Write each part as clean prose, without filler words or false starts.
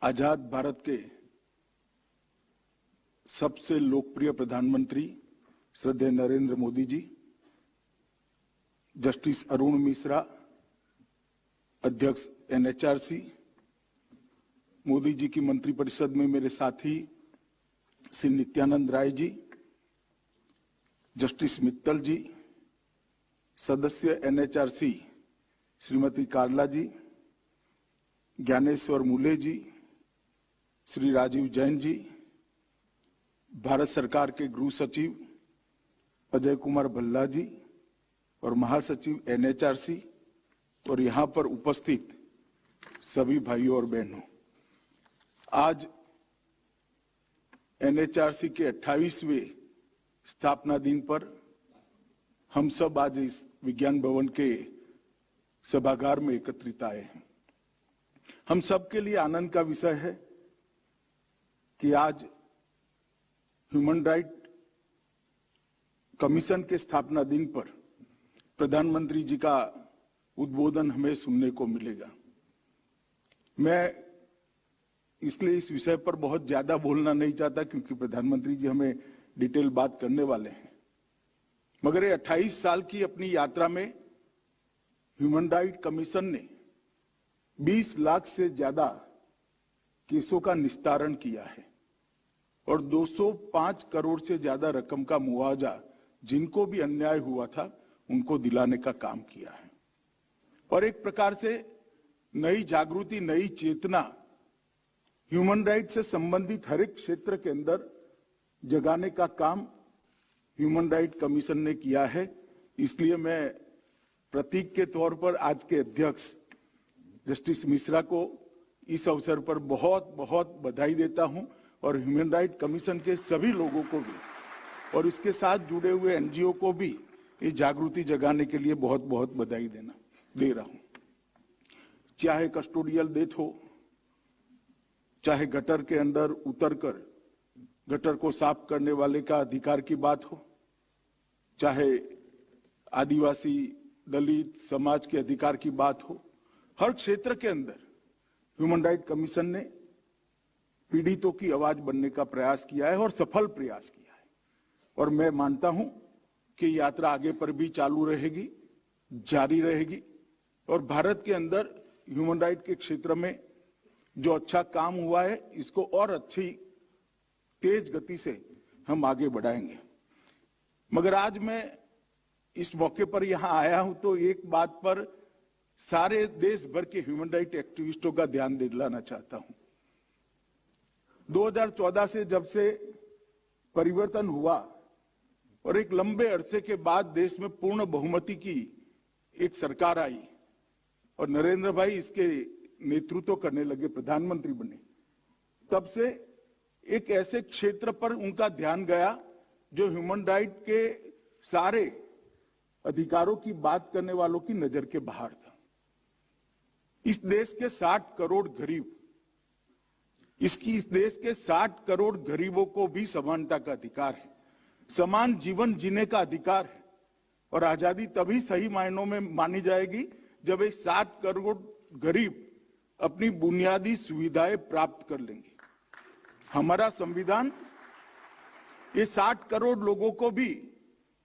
आजाद भारत के सबसे लोकप्रिय प्रधानमंत्री श्रद्धेय नरेंद्र मोदी जी, जस्टिस अरुण मिश्रा, अध्यक्ष एनएचआरसी, मोदी जी की मंत्रिपरिषद में मेरे साथी श्री नित्यानंद राय जी, जस्टिस मित्तल जी, सदस्य एनएचआरसी श्रीमती कार्ला जी, ज्ञानेश्वर मूले जी, श्री राजीव जैन जी, भारत सरकार के गृह सचिव अजय कुमार भल्ला जी और महासचिव एनएचआरसी और यहां पर उपस्थित सभी भाइयों और बहनों, आज एनएचआरसी के 28वें स्थापना दिन पर हम सब आज इस विज्ञान भवन के सभागार में एकत्रित आए हैं। हम सब के लिए आनंद का विषय है कि आज ह्यूमन राइट कमीशन के स्थापना दिन पर प्रधानमंत्री जी का उद्बोधन हमें सुनने को मिलेगा। मैं इसलिए इस विषय पर बहुत ज्यादा बोलना नहीं चाहता क्योंकि प्रधानमंत्री जी हमें डिटेल बात करने वाले हैं, मगर ये 28 साल की अपनी यात्रा में ह्यूमन राइट कमीशन ने 20 लाख से ज्यादा केसों का निस्तारण किया है और 205 करोड़ से ज्यादा रकम का मुआवजा जिनको भी अन्याय हुआ था उनको दिलाने का काम किया है और एक प्रकार से नई जागृति, नई चेतना ह्यूमन राइट से संबंधित हर एक क्षेत्र के अंदर जगाने का काम ह्यूमन राइट कमीशन ने किया है। इसलिए मैं प्रतीक के तौर पर आज के अध्यक्ष जस्टिस मिश्रा को इस अवसर पर बहुत बहुत बधाई देता हूं और ह्यूमन राइट कमीशन के सभी लोगों को भी और इसके साथ जुड़े हुए एनजीओ को भी ये जागृति जगाने के लिए बहुत बहुत बधाई दे रहा हूं। चाहे कस्टोडियल डेथ हो, चाहे गटर के अंदर उतरकर गटर को साफ करने वाले का अधिकार की बात हो, चाहे आदिवासी दलित समाज के अधिकार की बात हो, हर क्षेत्र के अंदर ह्यूमन राइट कमीशन ने पीड़ितों की आवाज बनने का प्रयास किया है और सफल प्रयास किया है और मैं मानता हूं कि यात्रा आगे पर भी चालू रहेगी, जारी रहेगी और भारत के अंदर ह्यूमन राइट के क्षेत्र में जो अच्छा काम हुआ है इसको और अच्छी तेज गति से हम आगे बढ़ाएंगे। मगर आज मैं इस मौके पर यहां आया हूं तो एक बात पर सारे देश भर के ह्यूमन राइट एक्टिविस्टों का ध्यान दिलाना चाहता हूं। 2014 से जब से परिवर्तन हुआ और एक लंबे अरसे के बाद देश में पूर्ण बहुमति की एक सरकार आई और नरेंद्र भाई इसके नेतृत्व करने लगे, प्रधानमंत्री बने, तब से एक ऐसे क्षेत्र पर उनका ध्यान गया जो ह्यूमन राइट के सारे अधिकारों की बात करने वालों की नजर के बाहर था। इस देश के 60 करोड़ गरीब, इस देश के 60 करोड़ गरीबों को भी समानता का अधिकार है, समान जीवन जीने का अधिकार है और आजादी तभी सही मायनों में मानी जाएगी जब एक 60 करोड़ गरीब अपनी बुनियादी सुविधाएं प्राप्त कर लेंगे। हमारा संविधान ये 60 करोड़ लोगों को भी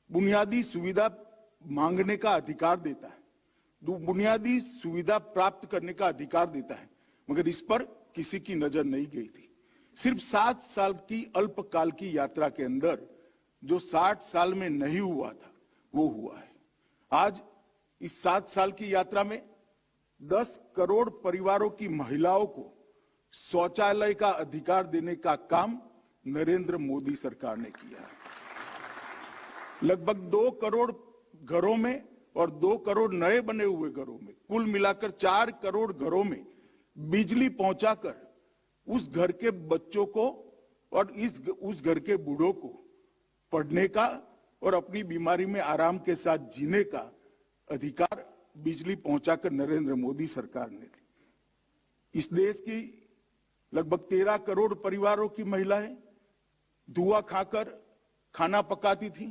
बुनियादी सुविधा मांगने का अधिकार देता है, बुनियादी सुविधा प्राप्त करने का अधिकार देता है, मगर इस पर किसी की नजर नहीं गई थी। सिर्फ 7 साल की अल्पकाल की यात्रा के अंदर जो 60 साल में नहीं हुआ था वो हुआ है। आज इस 7 साल की यात्रा में 10 करोड़ परिवारों की महिलाओं को शौचालय का अधिकार देने का काम नरेंद्र मोदी सरकार ने किया है। लगभग 2 करोड़ घरों में और 2 करोड़ नए बने हुए घरों में कुल मिलाकर 4 करोड़ घरों में बिजली पहुंचाकर उस घर के बच्चों को और उस घर के बूढ़ों को पढ़ने का और अपनी बीमारी में आराम के साथ जीने का अधिकार बिजली पहुंचाकर नरेंद्र मोदी सरकार ने दी। इस देश की लगभग 13 करोड़ परिवारों की महिलाएं धुआं खाकर खाना पकाती थी,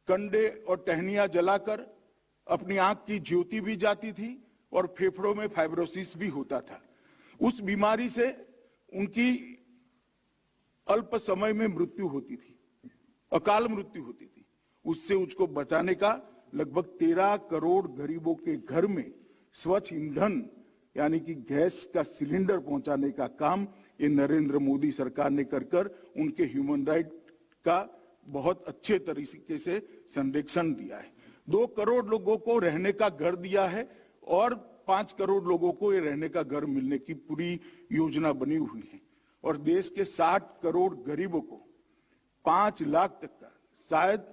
कंडे और टहनियां जलाकर अपनी आंख की ज्योति भी जाती थी और फेफड़ों में फाइब्रोसिस भी होता था। उस बीमारी से उनकी अल्प समय में मृत्यु होती थी, अकाल मृत्यु होती थी। उससे उसको बचाने का लगभग 13 करोड़ गरीबों के घर में स्वच्छ ईंधन यानी कि गैस का सिलेंडर पहुंचाने का काम ये नरेंद्र मोदी सरकार ने कर उनके ह्यूमन राइट का बहुत अच्छे तरीके से संरक्षण दिया है। 2 करोड़ लोगों को रहने का घर दिया है और 5 करोड़ लोगों को ये रहने का घर मिलने की पूरी योजना बनी हुई है। और देश के 60 करोड़ गरीबों को 5 लाख तक का, शायद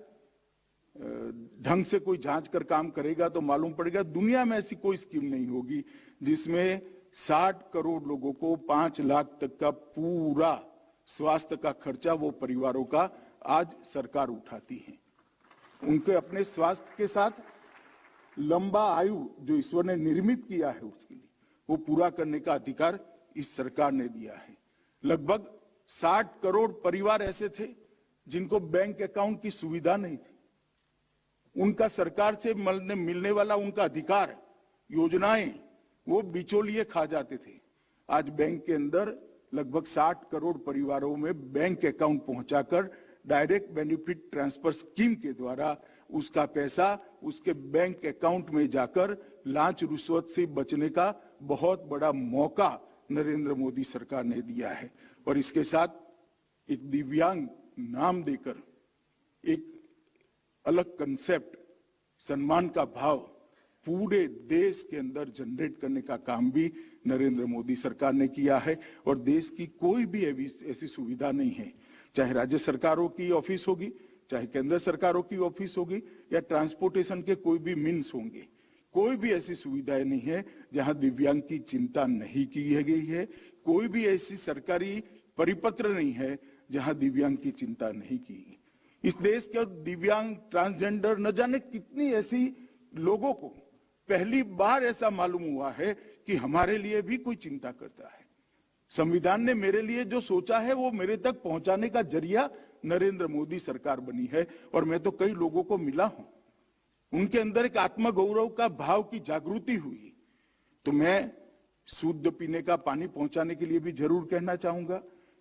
ढंग से कोई जांच कर काम करेगा तो मालूम पड़ेगा, दुनिया में ऐसी कोई स्कीम नहीं होगी जिसमें 60 करोड़ लोगों को 5 लाख तक का पूरा स्वास्थ्य का खर्चा वो परिवारों का आज सरकार उठाती है। उनके अपने स्वास्थ्य के साथ लंबा आयु जो ईश्वर ने निर्मित किया है उसके लिए वो पूरा करने का अधिकार इस सरकार ने दिया है। लगभग 60 करोड़ परिवार ऐसे थे जिनको बैंक अकाउंट की सुविधा नहीं थी। उनका सरकार से मिलने वाला उनका अधिकार, योजनाएं वो बिचौलिए खा जाते थे। आज बैंक के अंदर लगभग 60 करोड़ परिवारों में बैंक अकाउंट पहुंचाकर डायरेक्ट बेनिफिट ट्रांसफर स्कीम के द्वारा उसका पैसा उसके बैंक अकाउंट में जाकर लांच रुश्वत से बचने का बहुत बड़ा मौका नरेंद्र मोदी सरकार ने दिया है। और इसके साथ एक दिव्यांग नाम देकर एक अलग कंसेप्ट, सम्मान का भाव पूरे देश के अंदर जनरेट करने का काम भी नरेंद्र मोदी सरकार ने किया है। और देश की कोई भी ऐसी सुविधा नहीं है, चाहे राज्य सरकारों की ऑफिस होगी, चाहे केंद्र सरकारों की ऑफिस होगी या ट्रांसपोर्टेशन के कोई भी मीन्स होंगे, कोई भी ऐसी सुविधाएं नहीं है जहां दिव्यांग की चिंता नहीं की गई है। कोई भी ऐसी सरकारी परिपत्र नहीं है जहां दिव्यांग की चिंता नहीं की। इस देश के दिव्यांग, ट्रांसजेंडर, न जाने कितनी ऐसी लोगों को पहली बार ऐसा मालूम हुआ है कि हमारे लिए भी कोई चिंता करता है। संविधान ने मेरे लिए जो सोचा है वो मेरे तक पहुंचाने का जरिया नरेंद्र मोदी सरकार बनी है। और मैं तो कई लोगों को मिला हूं, उनके अंदर एक आत्मगौरव का भाव की जागृति हुई। तो मैं शुद्ध पीने का पानी पहुंचाने के लिए भी जरूर कहना चाहूंगा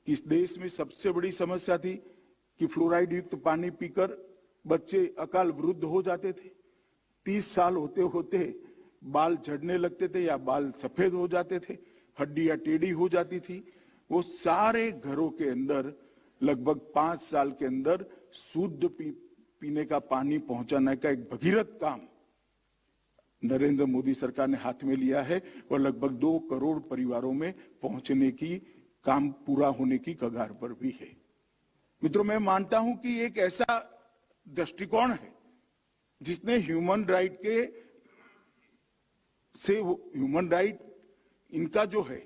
कि इस देश में सबसे बड़ी समस्या थी कि फ्लोराइड युक्त पानी पीकर बच्चे अकाल वृद्ध हो जाते थे। 30 साल होते होते बाल झड़ने लगते थे या बाल सफेद हो जाते थे, हड्डियां टेढ़ी हो जाती थी। वो सारे घरों के अंदर लगभग 5 साल के अंदर शुद्ध पीने का पानी पहुंचाने का एक भगीरथ काम नरेंद्र मोदी सरकार ने हाथ में लिया है और लगभग 2 करोड़ परिवारों में पहुंचने की काम पूरा होने की कगार पर भी है। मित्रों, मैं मानता हूं कि एक ऐसा दृष्टिकोण है जिसने ह्यूमन राइट इनका जो है,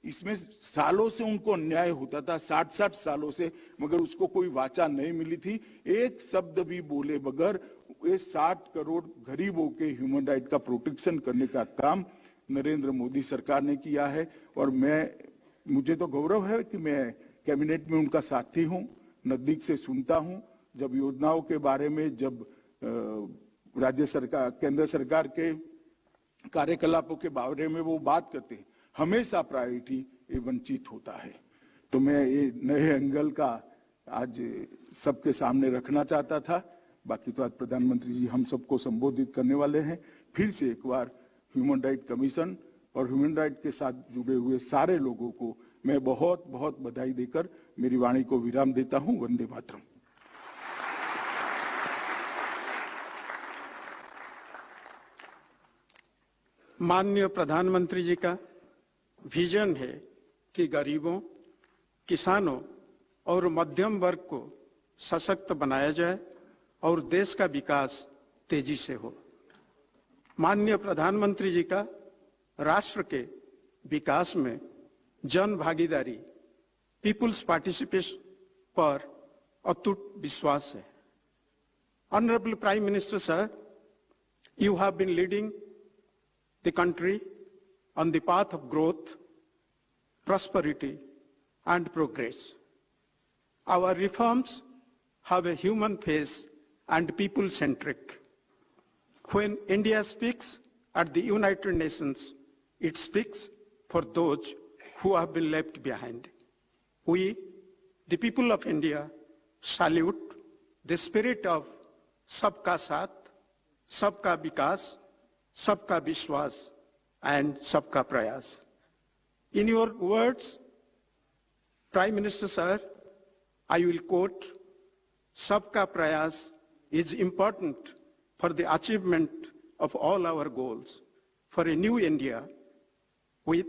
इसमें सालों से उनको अन्याय होता था, 60-60 सालों से, मगर उसको कोई वाचा नहीं मिली थी। एक शब्द भी बोले बगैर ये 60 करोड़ गरीबों के ह्यूमन राइट का प्रोटेक्शन करने का काम नरेंद्र मोदी सरकार ने किया है। और मुझे तो गौरव है कि मैं कैबिनेट में उनका साथी हूं, नजदीक से सुनता हूं। जब योजनाओं के बारे में, जब राज्य सरकार, केंद्र सरकार के कार्यकलापों के बारे में वो बात करते हैं, हमेशा प्रायोरिटी ये वंचित होता है। तो मैं ये नए एंगल का आज सबके सामने रखना चाहता था। बाकी तो आज प्रधानमंत्री जी हम सबको संबोधित करने वाले हैं। फिर से एक बार ह्यूमन राइट कमीशन और ह्यूमन राइट के साथ जुड़े हुए सारे लोगों को मैं बहुत बहुत बधाई देकर मेरी वाणी को विराम देता हूं। वंदे मातरम। माननीय प्रधानमंत्री जी का विजन है कि गरीबों, किसानों और मध्यम वर्ग को सशक्त बनाया जाए और देश का विकास तेजी से हो। माननीय प्रधानमंत्री जी का राष्ट्र के विकास में जन भागीदारी, पीपुल्स पार्टिसिपेशन पर अटूट विश्वास है। Honourable prime minister sir, you have been leading the country on the path of growth, prosperity, and progress. Our reforms have a human face and people-centric. When India speaks at the United Nations, it speaks for those who have been left behind. We, the people of India, salute the spirit of Sabka Saath, Sabka Vikas, Sabka Vishwas, and Sabka Prayas. In your words, Prime Minister Sir, I will quote, Sabka Prayas is important for the achievement of all our goals for a new India with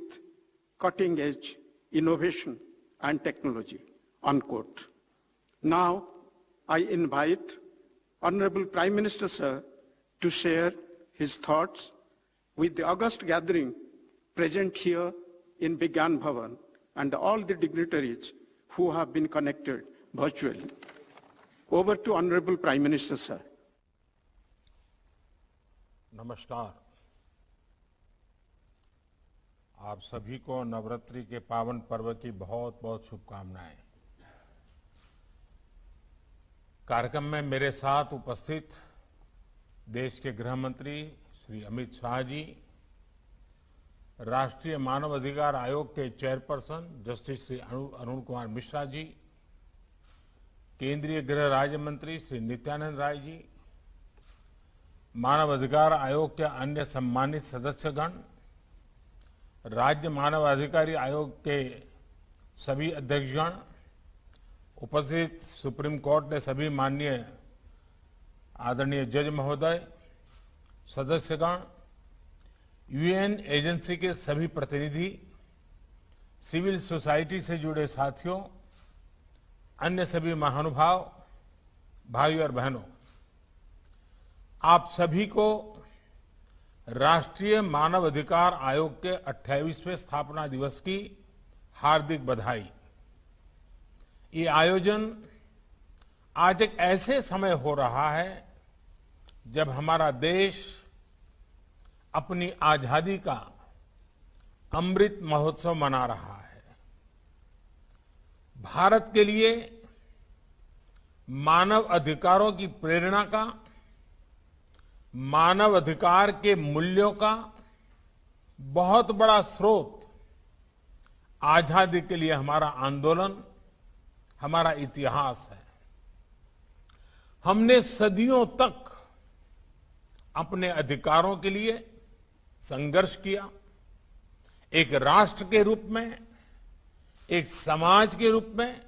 cutting-edge innovation and technology, unquote. Now, I invite Honorable Prime Minister Sir to share his thoughts with the august gathering present here in Vigyan Bhavan and all the dignitaries who have been connected virtually. Over to Honorable Prime Minister Sir. नमस्कार। आप सभी को नवरात्रि के पावन पर्व की बहुत बहुत शुभकामनाएं। कार्यक्रम में मेरे साथ उपस्थित देश के गृह मंत्री श्री अमित शाह जी, राष्ट्रीय मानव अधिकार आयोग के चेयरपर्सन जस्टिस श्री अरुण कुमार मिश्रा जी, केंद्रीय गृह राज्य मंत्री श्री नित्यानंद राय जी, मानव अधिकार आयोग के अन्य सम्मानित सदस्यगण, राज्य मानव अधिकारी आयोग के सभी अध्यक्षगण, उपस्थित सुप्रीम कोर्ट के सभी माननीय आदरणीय जज महोदय, सदस्यगण, यूएन एजेंसी के सभी प्रतिनिधि, सिविल सोसाइटी से जुड़े साथियों, अन्य सभी महानुभाव, भाइयों और बहनों, आप सभी को राष्ट्रीय मानव अधिकार आयोग के 28वें स्थापना दिवस की हार्दिक बधाई। ये आयोजन आज एक ऐसे समय हो रहा है जब हमारा देश अपनी आजादी का अमृत महोत्सव मना रहा है। भारत के लिए मानव अधिकारों की प्रेरणा का, मानव अधिकार के मूल्यों का बहुत बड़ा स्रोत आजादी के लिए हमारा आंदोलन, हमारा इतिहास है। हमने सदियों तक अपने अधिकारों के लिए संघर्ष किया, एक राष्ट्र के रूप में, एक समाज के रूप में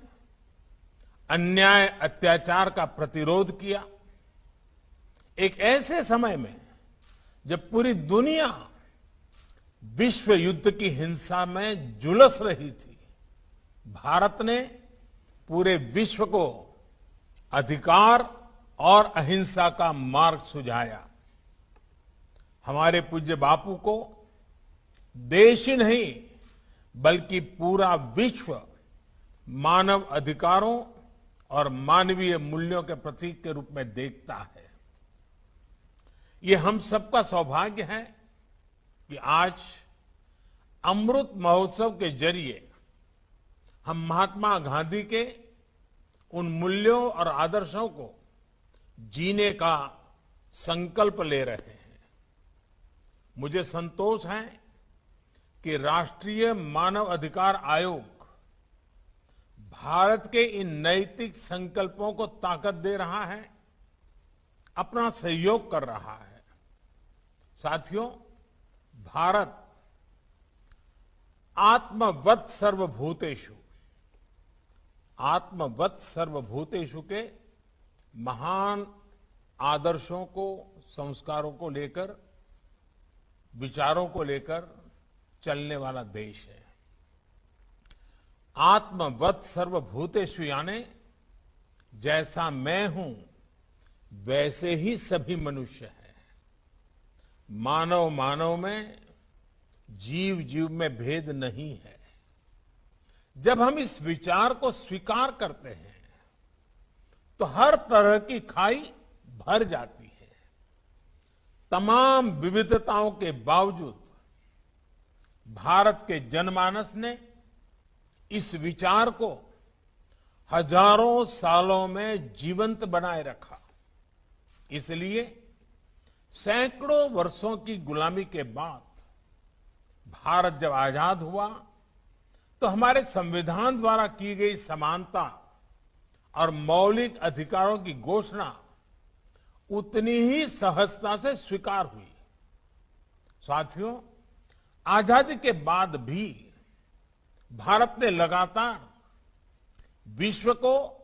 अन्याय अत्याचार का प्रतिरोध किया। एक ऐसे समय में जब पूरी दुनिया विश्व युद्ध की हिंसा में झुलस रही थी, भारत ने पूरे विश्व को अधिकार और अहिंसा का मार्ग सुझाया। हमारे पूज्य बापू को देश ही नहीं बल्कि पूरा विश्व मानव अधिकारों और मानवीय मूल्यों के प्रतीक के रूप में देखता है। ये हम सबका सौभाग्य है कि आज अमृत महोत्सव के जरिए हम महात्मा गांधी के उन मूल्यों और आदर्शों को जीने का संकल्प ले रहे हैं। मुझे संतोष है कि राष्ट्रीय मानव अधिकार आयोग भारत के इन नैतिक संकल्पों को ताकत दे रहा है, अपना सहयोग कर रहा है। साथियों, भारत आत्मवत् सर्वभूतेषु के महान आदर्शों को, संस्कारों को लेकर, विचारों को लेकर चलने वाला देश है। आत्मवत् सर्वभूतेषु यानी जैसा मैं हूं वैसे ही सभी मनुष्य हैं। मानव मानव में, जीव जीव में भेद नहीं है। जब हम इस विचार को स्वीकार करते हैं तो हर तरह की खाई भर जाती है। तमाम विविधताओं के बावजूद भारत के जनमानस ने इस विचार को हजारों सालों में जीवंत बनाए रखा। इसलिए सैकड़ों वर्षों की गुलामी के बाद भारत जब आजाद हुआ तो हमारे संविधान द्वारा की गई समानता और मौलिक अधिकारों की घोषणा उतनी ही सहजता से स्वीकार हुई। साथियों, आजादी के बाद भी भारत ने लगातार विश्व को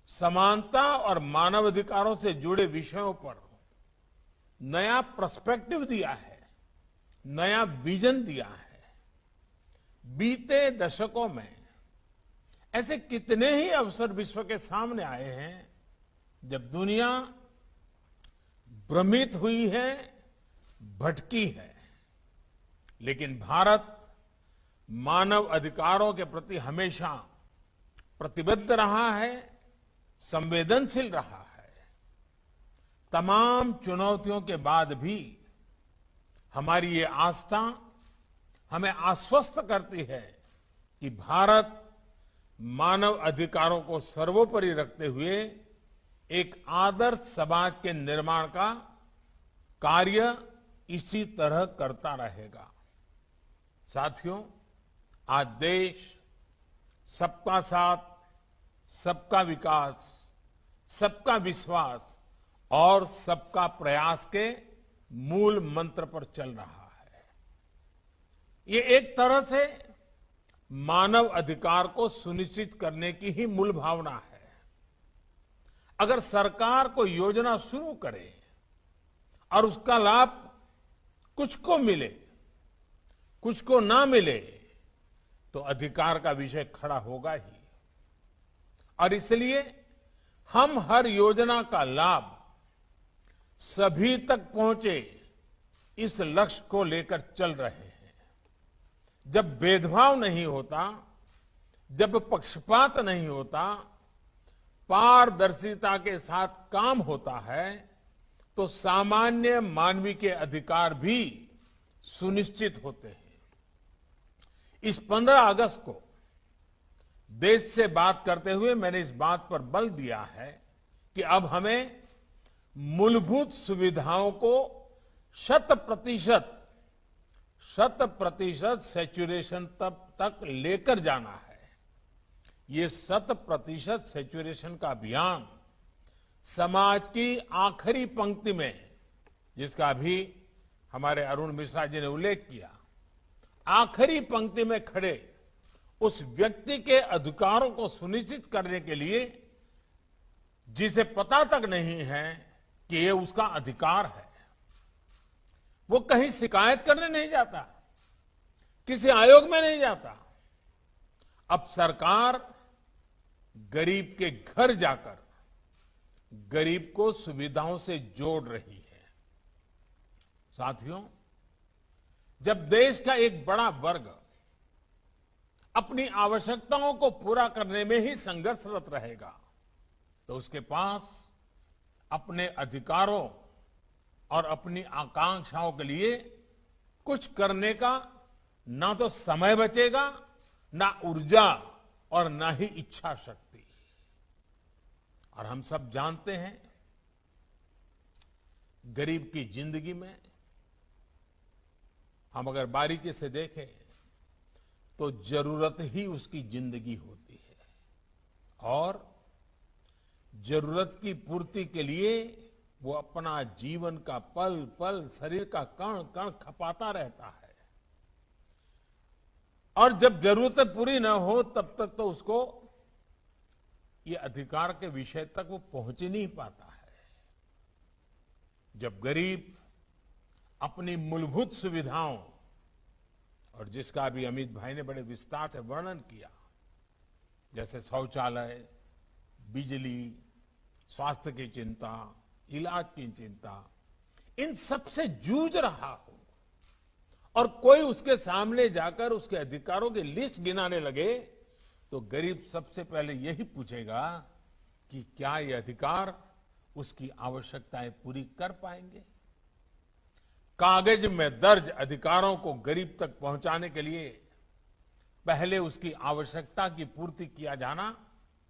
समानता और मानवाधिकारों से जुड़े विषयों पर नया पर्सपेक्टिव दिया है, नया विजन दिया है। बीते दशकों में ऐसे कितने ही अवसर विश्व के सामने आए हैं जब दुनिया भ्रमित हुई है, भटकी है, लेकिन भारत मानव अधिकारों के प्रति हमेशा प्रतिबद्ध रहा है, संवेदनशील रहा है। तमाम चुनौतियों के बाद भी हमारी ये आस्था हमें आश्वस्त करती है कि भारत मानव अधिकारों को सर्वोपरि रखते हुए एक आदर्श समाज के निर्माण का कार्य इसी तरह करता रहेगा। साथियों, आज देश सबका साथ, सबका विकास, सबका विश्वास और सबका प्रयास के मूल मंत्र पर चल रहा है। ये एक तरह से मानव अधिकार को सुनिश्चित करने की ही मूल भावना है। अगर सरकार कोई योजना शुरू करे और उसका लाभ कुछ को मिले, कुछ को ना मिले, तो अधिकार का विषय खड़ा होगा ही। और इसलिए हम हर योजना का लाभ सभी तक पहुंचे, इस लक्ष्य को लेकर चल रहे हैं। जब भेदभाव नहीं होता, जब पक्षपात नहीं होता, पारदर्शिता के साथ काम होता है, तो सामान्य मानवीय के अधिकार भी सुनिश्चित होते हैं। इस 15 अगस्त को देश से बात करते हुए मैंने इस बात पर बल दिया है कि अब हमें मूलभूत सुविधाओं को 100% सैचुरेशन तक लेकर जाना है। ये 100% सैचुरेशन का अभियान समाज की आखिरी पंक्ति में, जिसका अभी हमारे अरुण मिश्रा जी ने उल्लेख किया, आखिरी पंक्ति में खड़े उस व्यक्ति के अधिकारों को सुनिश्चित करने के लिए जिसे पता तक नहीं है कि ये उसका अधिकार है। वो कहीं शिकायत करने नहीं जाता, किसी आयोग में नहीं जाता। अब सरकार गरीब के घर जाकर गरीब को सुविधाओं से जोड़ रही है। साथियों, जब देश का एक बड़ा वर्ग अपनी आवश्यकताओं को पूरा करने में ही संघर्षरत रहेगा, तो उसके पास अपने अधिकारों और अपनी आकांक्षाओं के लिए कुछ करने का ना तो समय बचेगा, ना ऊर्जा और ना ही इच्छा शक्ति। और हम सब जानते हैं, गरीब की जिंदगी में हम अगर बारीकी से देखें तो जरूरत ही उसकी जिंदगी होती है, और जरूरत की पूर्ति के लिए वो अपना जीवन का पल पल, शरीर का कण कण खपाता रहता है। और जब जरूरतें पूरी न हो तब तक तो उसको ये अधिकार के विषय तक वो पहुंच ही नहीं पाता है। जब गरीब अपनी मूलभूत सुविधाओं, और जिसका भी अमित भाई ने बड़े विस्तार से वर्णन किया, जैसे शौचालय, बिजली, स्वास्थ्य की चिंता, इलाज की चिंता, इन सब से जूझ रहा हो और कोई उसके सामने जाकर उसके अधिकारों की लिस्ट गिनाने लगे, तो गरीब सबसे पहले यही पूछेगा कि क्या ये अधिकार उसकी आवश्यकताएं पूरी कर पाएंगे। कागज में दर्ज अधिकारों को गरीब तक पहुंचाने के लिए पहले उसकी आवश्यकता की पूर्ति किया जाना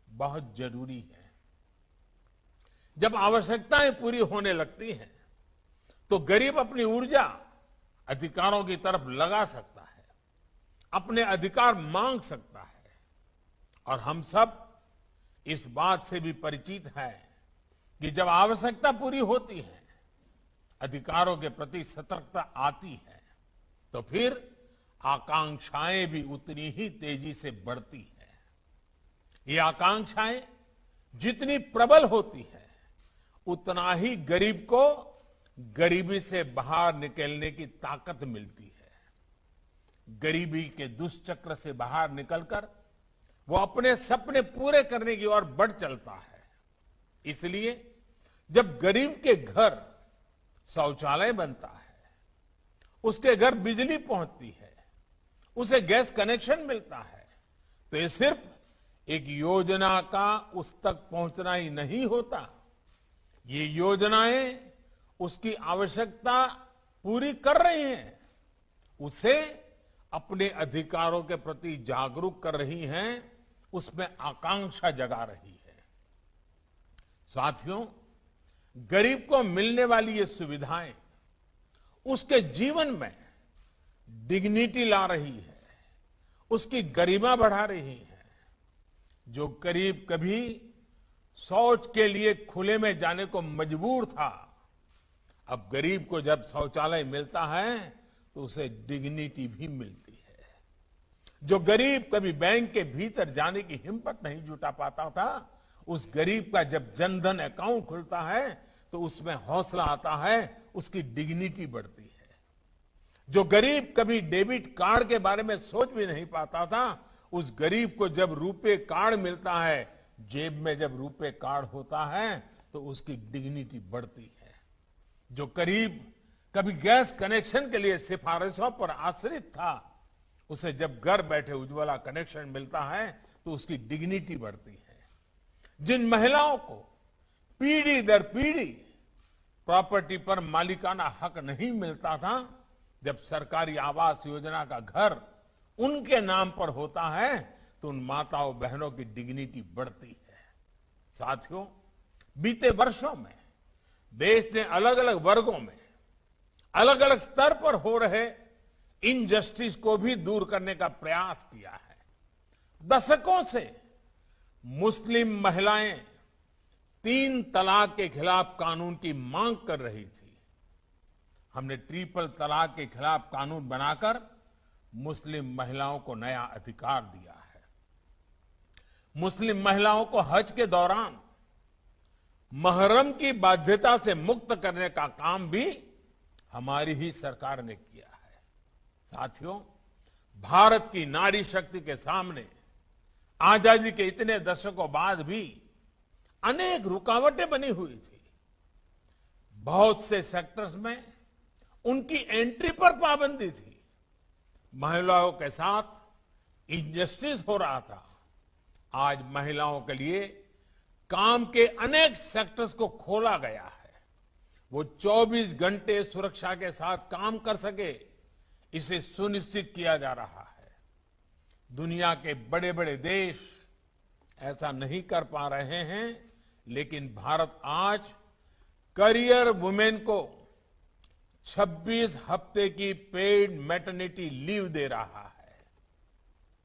बहुत जरूरी है। जब आवश्यकताएं पूरी होने लगती हैं, तो गरीब अपनी ऊर्जा अधिकारों की तरफ लगा सकता है। अपने अधिकार मांग सकता है। और हम सब इस बात से भी परिचित हैं कि जब आवश्यकता पूरी होती है, अधिकारों के प्रति सतर्कता आती है, तो फिर आकांक्षाएं भी उतनी ही तेजी से बढ़ती है। ये आकांक्षाएं जितनी प्रबल होती है, उतना ही गरीब को गरीबी से बाहर निकलने की ताकत मिलती है। गरीबी के दुष्चक्र से बाहर निकलकर वो अपने सपने पूरे करने की ओर बढ़ चलता है। इसलिए जब गरीब के घर शौचालय बनता है, उसके घर बिजली पहुंचती है, उसे गैस कनेक्शन मिलता है, तो ये सिर्फ एक योजना का उस तक पहुंचना ही नहीं होता। ये योजनाएं उसकी आवश्यकता पूरी कर रही हैं, उसे अपने अधिकारों के प्रति जागरूक कर रही हैं, उसमें आकांक्षा जगा रही है। साथियों, गरीब को मिलने वाली ये सुविधाएं उसके जीवन में डिग्निटी ला रही है, उसकी गरिमा बढ़ा रही है। जो गरीब कभी शौच के लिए खुले में जाने को मजबूर था, अब गरीब को जब शौचालय मिलता है तो उसे डिग्निटी भी मिलती है। जो गरीब कभी बैंक के भीतर जाने की हिम्मत नहीं जुटा पाता था, उस गरीब का जब जनधन अकाउंट खुलता है तो उसमें हौसला आता है, उसकी डिग्निटी बढ़ती है। जो गरीब कभी डेबिट कार्ड के बारे में सोच भी नहीं पाता था, उस गरीब को जब रुपे कार्ड मिलता है, जेब में जब रुपे कार्ड होता है, तो उसकी डिग्निटी बढ़ती है। जो गरीब कभी गैस कनेक्शन के लिए सिफारिशों पर आश्रित था, उसे जब घर बैठे उज्ज्वला कनेक्शन मिलता है तो उसकी डिग्निटी बढ़ती है। जिन महिलाओं को पीढ़ी दर पीढ़ी प्रॉपर्टी पर मालिकाना हक नहीं मिलता था, जब सरकारी आवास योजना का घर उनके नाम पर होता है तो उन माताओं बहनों की डिग्निटी बढ़ती है। साथियों, बीते वर्षों में देश ने अलग अलग वर्गों में अलग अलग स्तर पर हो रहे इनजस्टिस को भी दूर करने का प्रयास किया है। दशकों से मुस्लिम महिलाएं 3 तलाक के खिलाफ कानून की मांग कर रही थी। हमने ट्रिपल तलाक के खिलाफ कानून बनाकर मुस्लिम महिलाओं को नया अधिकार दिया है। मुस्लिम महिलाओं को हज के दौरान महरम की बाध्यता से मुक्त करने का काम भी हमारी ही सरकार ने किया है। साथियों, भारत की नारी शक्ति के सामने आजादी के इतने दशकों बाद भी अनेक रुकावटें बनी हुई थी। बहुत से सेक्टर्स में उनकी एंट्री पर पाबंदी थी। महिलाओं के साथ इनजस्टिस हो रहा था। आज महिलाओं के लिए काम के अनेक सेक्टर्स को खोला गया है। वो 24 घंटे सुरक्षा के साथ काम कर सके, इसे सुनिश्चित किया जा रहा है। दुनिया के बड़े बड़े देश ऐसा नहीं कर पा रहे हैं, लेकिन भारत आज करियर वुमेन को 26 हफ्ते की पेड मैटरनिटी लीव दे रहा है।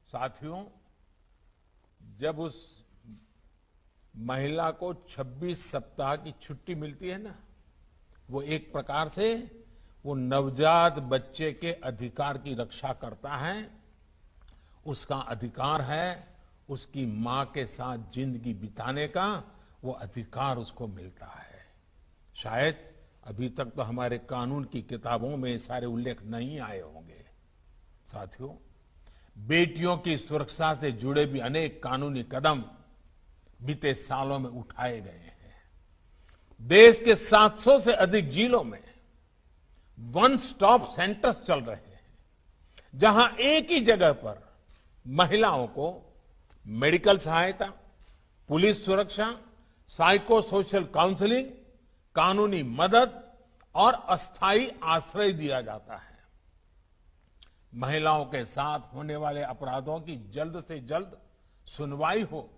साथियों, जब उस महिला को 26 सप्ताह की छुट्टी मिलती है ना, वो एक प्रकार से वो नवजात बच्चे के अधिकार की रक्षा करता है। उसका अधिकार है उसकी मां के साथ जिंदगी बिताने का, वो अधिकार उसको मिलता है। शायद अभी तक तो हमारे कानून की किताबों में सारे उल्लेख नहीं आए होंगे। साथियों, बेटियों की सुरक्षा से जुड़े भी अनेक कानूनी कदम बीते सालों में उठाए गए हैं। देश के 700 से अधिक जिलों में वन स्टॉप सेंटर्स चल रहे हैं, जहां एक ही जगह पर महिलाओं को मेडिकल सहायता, पुलिस सुरक्षा, साइको सोशल काउंसलिंग, कानूनी मदद और अस्थायी आश्रय दिया जाता है। महिलाओं के साथ होने वाले अपराधों की जल्द से जल्द सुनवाई हो,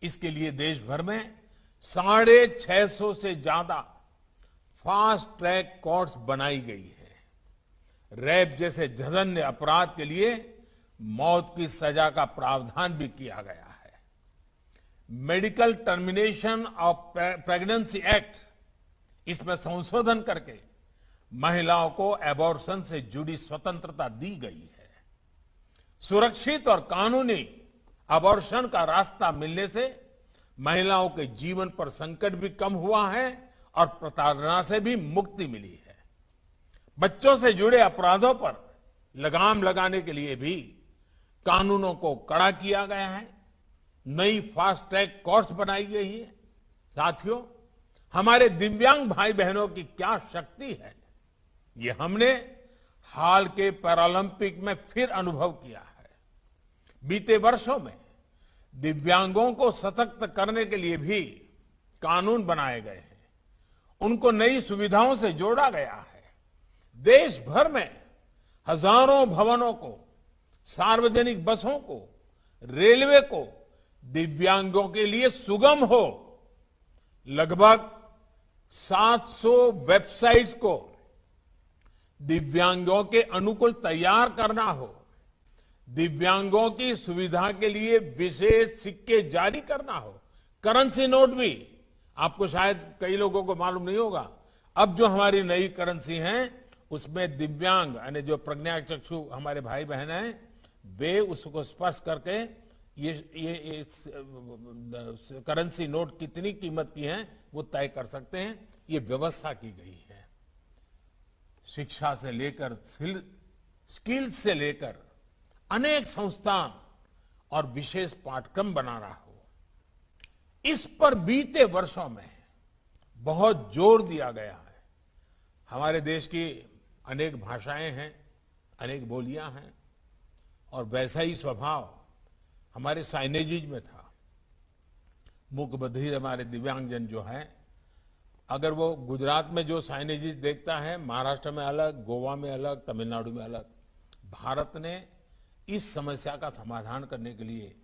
इसके लिए देश भर में 650 से ज्यादा फास्ट ट्रैक कोर्ट्स बनाई गई है। रेप जैसे जघन्य अपराध के लिए मौत की सजा का प्रावधान भी किया गया है। Medical termination of pregnancy act, इसमें संशोधन करके महिलाओं को एबॉर्शन से जुड़ी स्वतंत्रता दी गई है। सुरक्षित और कानूनी एबॉर्शन का रास्ता मिलने से महिलाओं के जीवन पर संकट भी कम हुआ है और प्रताड़ना से भी मुक्ति मिली है। बच्चों से जुड़े अपराधों पर लगाम लगाने के लिए भी कानूनों को कड़ा किया गया है। नई फास्ट ट्रैक कोर्ट्स बनाई गई है। साथियों, हमारे दिव्यांग भाई बहनों की क्या शक्ति है, ये हमने हाल के पैरालंपिक में फिर अनुभव किया है। बीते वर्षों में दिव्यांगों को सशक्त करने के लिए भी कानून बनाए गए हैं, उनको नई सुविधाओं से जोड़ा गया है। देश भर में हजारों भवनों को, सार्वजनिक बसों को, रेलवे को दिव्यांगों के लिए सुगम हो, लगभग 700 वेबसाइट्स को दिव्यांगों के अनुकूल तैयार करना हो, दिव्यांगों की सुविधा के लिए विशेष सिक्के जारी करना हो, करेंसी नोट भी। आपको शायद कई लोगों को मालूम नहीं होगा, अब जो हमारी नई करेंसी है उसमें दिव्यांग यानी जो प्रज्ञाचक्षु हमारे भाई बहन हैं, वे उसको स्पर्श करके ये करेंसी नोट कितनी कीमत की है वो तय कर सकते हैं। ये व्यवस्था की गई है। शिक्षा से लेकर स्किल्स से लेकर अनेक संस्थान और विशेष पाठ्यक्रम बना रहा हो, इस पर बीते वर्षों में बहुत जोर दिया गया है। हमारे देश की अनेक भाषाएं हैं, अनेक बोलियां हैं, और वैसा ही स्वभाव हमारे साइनेजेज में था। मूक बधिर हमारे दिव्यांगजन जो है, अगर वो गुजरात में जो साइनेजेस देखता है, महाराष्ट्र में अलग, गोवा में अलग, तमिलनाडु में अलग। भारत ने इस समस्या का समाधान करने के लिए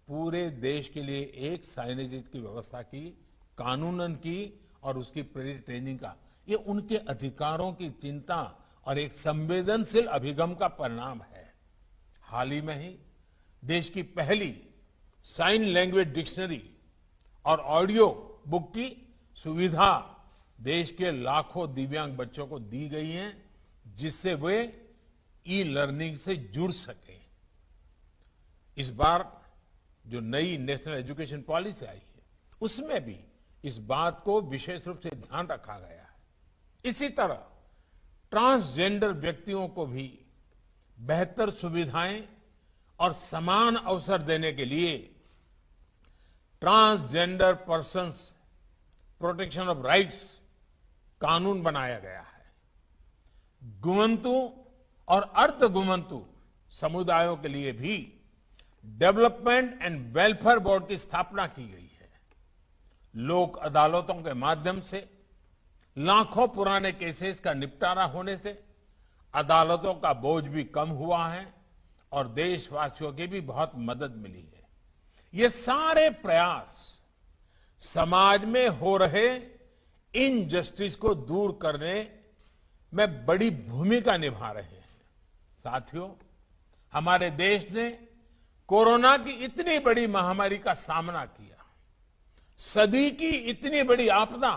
पूरे देश के लिए एक साइनेजेस की व्यवस्था की, कानूनन की और उसकी प्रेरित ट्रेनिंग का। ये उनके अधिकारों की चिंता और एक संवेदनशील अभिगम का परिणाम है। हाल ही में ही देश की पहली साइन लैंग्वेज डिक्शनरी और ऑडियो बुक की सुविधा देश के लाखों दिव्यांग बच्चों को दी गई है, जिससे वे ई लर्निंग से जुड़ सके। इस बार जो नई नेशनल एजुकेशन पॉलिसी आई है, उसमें भी इस बात को विशेष रूप से ध्यान रखा गया है। इसी तरह ट्रांसजेंडर व्यक्तियों को भी बेहतर सुविधाएं और समान अवसर देने के लिए transgender persons protection of rights कानून बनाया गया है। गुमंतु और अर्ध गुमंतु समुदायों के लिए भी डेवलपमेंट एंड वेलफेयर बोर्ड की स्थापना की गई है। लोक अदालतों के माध्यम से लाखों पुराने केसेस का निपटारा होने से अदालतों का बोझ भी कम हुआ है और देशवासियों की भी बहुत मदद मिली है। ये सारे प्रयास समाज में हो रहे इनजस्टिस को दूर करने में बड़ी भूमिका निभा रहे हैं। साथियों, हमारे देश ने कोरोना की इतनी बड़ी महामारी का सामना किया, सदी की इतनी बड़ी आपदा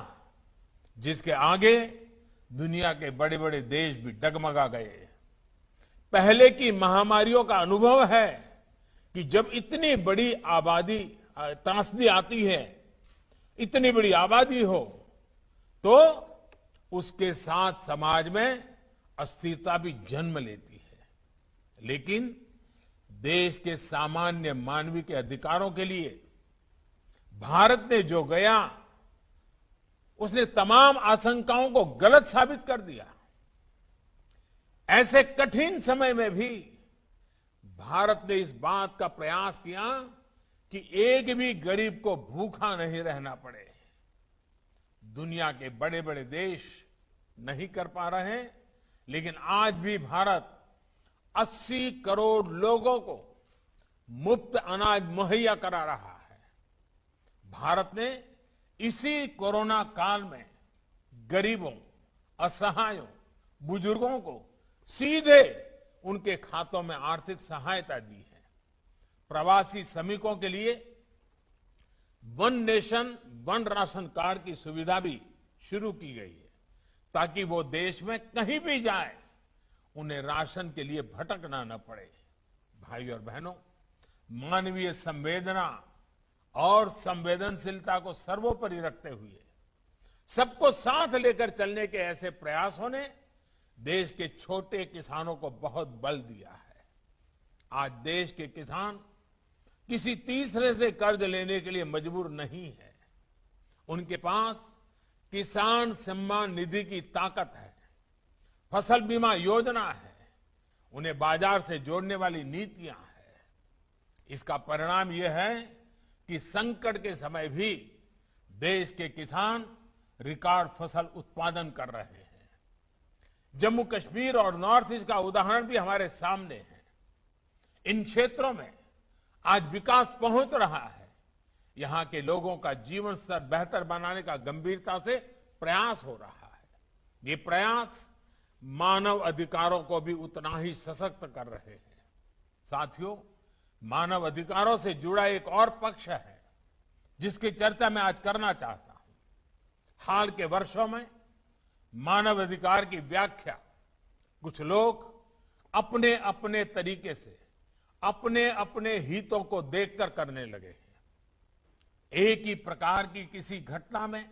जिसके आगे दुनिया के बड़े बड़े देश भी डगमगा गए। पहले की महामारियों का अनुभव है कि जब इतनी बड़ी आबादी त्रासदी आती है, इतनी बड़ी आबादी हो, तो उसके साथ समाज में अस्थिरता भी जन्म लेती है। लेकिन देश के सामान्य मानवीय के अधिकारों के लिए भारत ने जो गया, उसने तमाम आशंकाओं को गलत साबित कर दिया। ऐसे कठिन समय में भी भारत ने इस बात का प्रयास किया कि एक भी गरीब को भूखा नहीं रहना पड़े। दुनिया के बड़े बड़े देश नहीं कर पा रहे हैं, लेकिन आज भी भारत 80 करोड़ लोगों को मुफ्त अनाज मुहैया करा रहा है। भारत ने इसी कोरोना काल में गरीबों, असहायों, बुजुर्गों को सीधे उनके खातों में आर्थिक सहायता दी है। प्रवासी श्रमिकों के लिए one nation one ration card की सुविधा भी शुरू की गई है, ताकि वो देश में कहीं भी जाए उन्हें राशन के लिए भटकना न पड़े। भाई और बहनों, मानवीय संवेदना और संवेदनशीलता को सर्वोपरि रखते हुए सबको साथ लेकर चलने के ऐसे प्रयासों ने देश के छोटे किसानों को बहुत बल दिया है। आज देश के किसान किसी तीसरे से कर्ज लेने के लिए मजबूर नहीं है। उनके पास किसान सम्मान निधि की ताकत है, फसल बीमा योजना है, उन्हें बाजार से जोड़ने वाली नीतियां हैं। इसका परिणाम यह है कि संकट के समय भी देश के किसान रिकॉर्ड फसल उत्पादन कर रहे हैं। जम्मू कश्मीर और नॉर्थ ईस्ट का उदाहरण भी हमारे सामने है। इन क्षेत्रों में आज विकास पहुंच रहा है। यहां के लोगों का जीवन स्तर बेहतर बनाने का गंभीरता से प्रयास हो रहा है। ये प्रयास मानव अधिकारों को भी उतना ही सशक्त कर रहे हैं। साथियों, मानव अधिकारों से जुड़ा एक और पक्ष है जिसकी चर्चा मैं आज करना चाहता हूं। हाल के वर्षों में मानव अधिकार की व्याख्या कुछ लोग अपने अपने तरीके से अपने अपने हितों को देखकर करने लगे हैं। एक ही प्रकार की किसी घटना में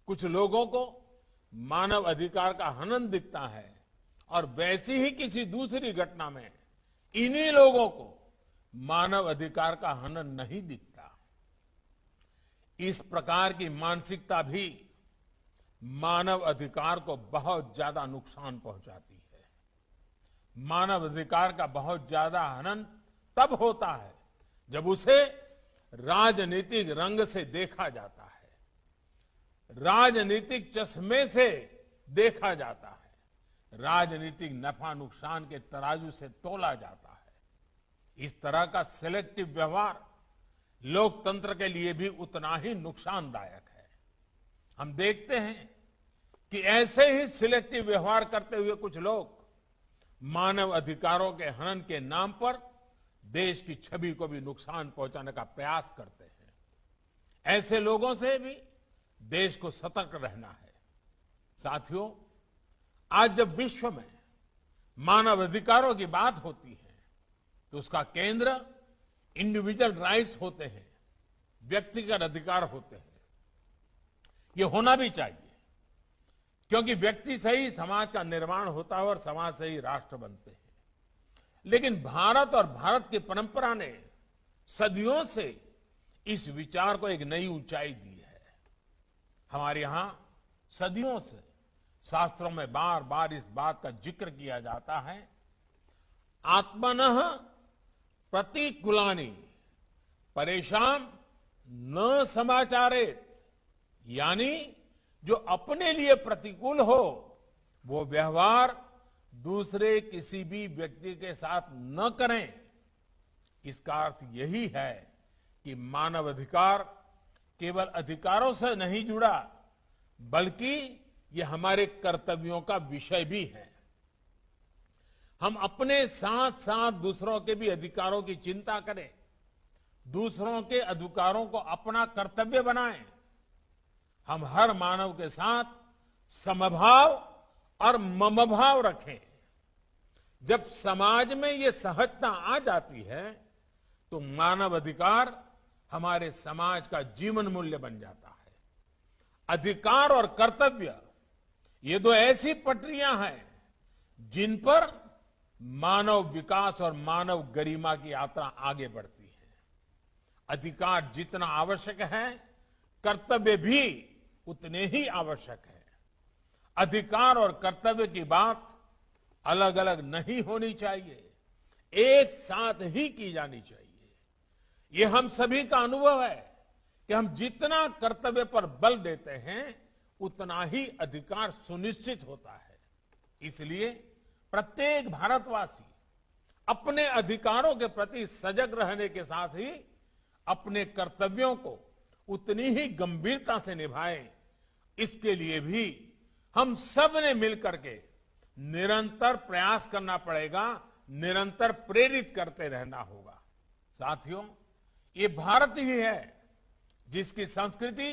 कुछ लोगों को मानव अधिकार का हनन दिखता है और वैसी ही किसी दूसरी घटना में इन्हीं लोगों को मानव अधिकार का हनन नहीं दिखता। इस प्रकार की मानसिकता भी मानव अधिकार को बहुत ज्यादा नुकसान पहुंचाती है। मानव अधिकार का बहुत ज्यादा हनन तब होता है जब उसे राजनीतिक रंग से देखा जाता है, राजनीतिक चश्मे से देखा जाता है, राजनीतिक नफा नुकसान के तराजू से तोला जाता है। इस तरह का सिलेक्टिव व्यवहार लोकतंत्र के लिए भी उतना ही नुकसानदायक है। हम देखते हैं कि ऐसे ही सिलेक्टिव व्यवहार करते हुए कुछ लोग मानव अधिकारों के हनन के नाम पर देश की छवि को भी नुकसान पहुंचाने का प्रयास करते हैं। ऐसे लोगों से भी देश को सतर्क रहना है। साथियों, आज जब विश्व में मानव अधिकारों की बात होती है तो उसका केंद्र इंडिविजुअल राइट्स होते हैं, व्यक्तिगत अधिकार होते हैं। ये होना भी चाहिए, क्योंकि व्यक्ति से ही समाज का निर्माण होता है और समाज से ही राष्ट्र बनते हैं। लेकिन भारत और भारत की परंपरा ने सदियों से इस विचार को एक नई ऊंचाई दी है। हमारे यहां सदियों से शास्त्रों में बार बार इस बात का जिक्र किया जाता है, आत्मनः प्रतिकूलानि परेशान न समाचारेत, यानी जो अपने लिए प्रतिकूल हो वो व्यवहार दूसरे किसी भी व्यक्ति के साथ न करें। इसका अर्थ यही है कि मानव अधिकार केवल अधिकारों से नहीं जुड़ा, बल्कि ये हमारे कर्तव्यों का विषय भी है। हम अपने साथ साथ दूसरों के भी अधिकारों की चिंता करें, दूसरों के अधिकारों को अपना कर्तव्य बनाएं। हम हर मानव के साथ समभाव और ममभाव रखें। जब समाज में ये सहजता आ जाती है तो मानव अधिकार हमारे समाज का जीवन मूल्य बन जाता है। अधिकार और कर्तव्य ये दो ऐसी पटरियां हैं जिन पर मानव विकास और मानव गरिमा की यात्रा आगे बढ़ती है। अधिकार जितना आवश्यक है, कर्तव्य भी उतने ही आवश्यक है। अधिकार और कर्तव्य की बात अलग अलग नहीं होनी चाहिए, एक साथ ही की जानी चाहिए। ये हम सभी का अनुभव है कि हम जितना कर्तव्य पर बल देते हैं उतना ही अधिकार सुनिश्चित होता है। इसलिए प्रत्येक भारतवासी अपने अधिकारों के प्रति सजग रहने के साथ ही अपने कर्तव्यों को उतनी ही गंभीरता से निभाए। इसके लिए भी हम सब ने मिलकर के निरंतर प्रयास करना पड़ेगा, निरंतर प्रेरित करते रहना होगा। साथियों, ये भारत ही है जिसकी संस्कृति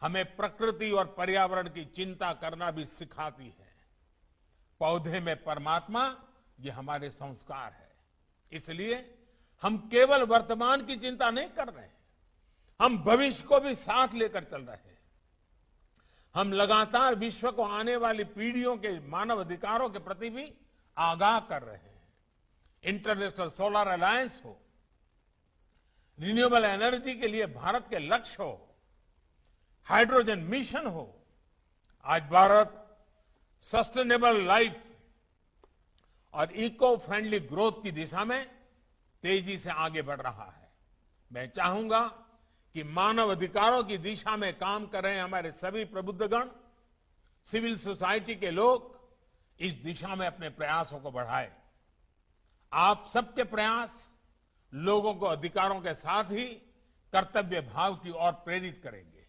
हमें प्रकृति और पर्यावरण की चिंता करना भी सिखाती है। पौधे में परमात्मा, ये हमारे संस्कार है। इसलिए हम केवल वर्तमान की चिंता नहीं कर रहे हैं, हम भविष्य को भी साथ लेकर चल रहे हैं। हम लगातार विश्व को आने वाली पीढ़ियों के मानव अधिकारों के प्रति भी आगाह कर रहे हैं। इंटरनेशनल सोलर अलायंस हो, रिन्यूएबल एनर्जी के लिए भारत के लक्ष्य हो, हाइड्रोजन मिशन हो, आज भारत सस्टेनेबल लाइफ और इको फ्रेंडली ग्रोथ की दिशा में तेजी से आगे बढ़ रहा है। मैं चाहूंगा कि मानव अधिकारों की दिशा में काम कर रहे हमारे सभी प्रबुद्धगण, सिविल सोसाइटी के लोग इस दिशा में अपने प्रयासों को बढ़ाएं। आप सबके प्रयास लोगों को अधिकारों के साथ ही कर्तव्य भाव की ओर प्रेरित करेंगे।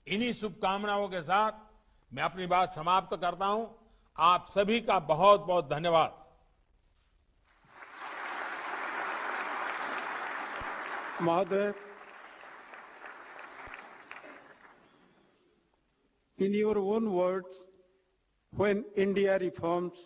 इन्हीं शुभकामनाओं के साथ मैं अपनी बात समाप्त करता हूं। आप सभी का बहुत बहुत धन्यवाद। महोदय, in your own words, when India reforms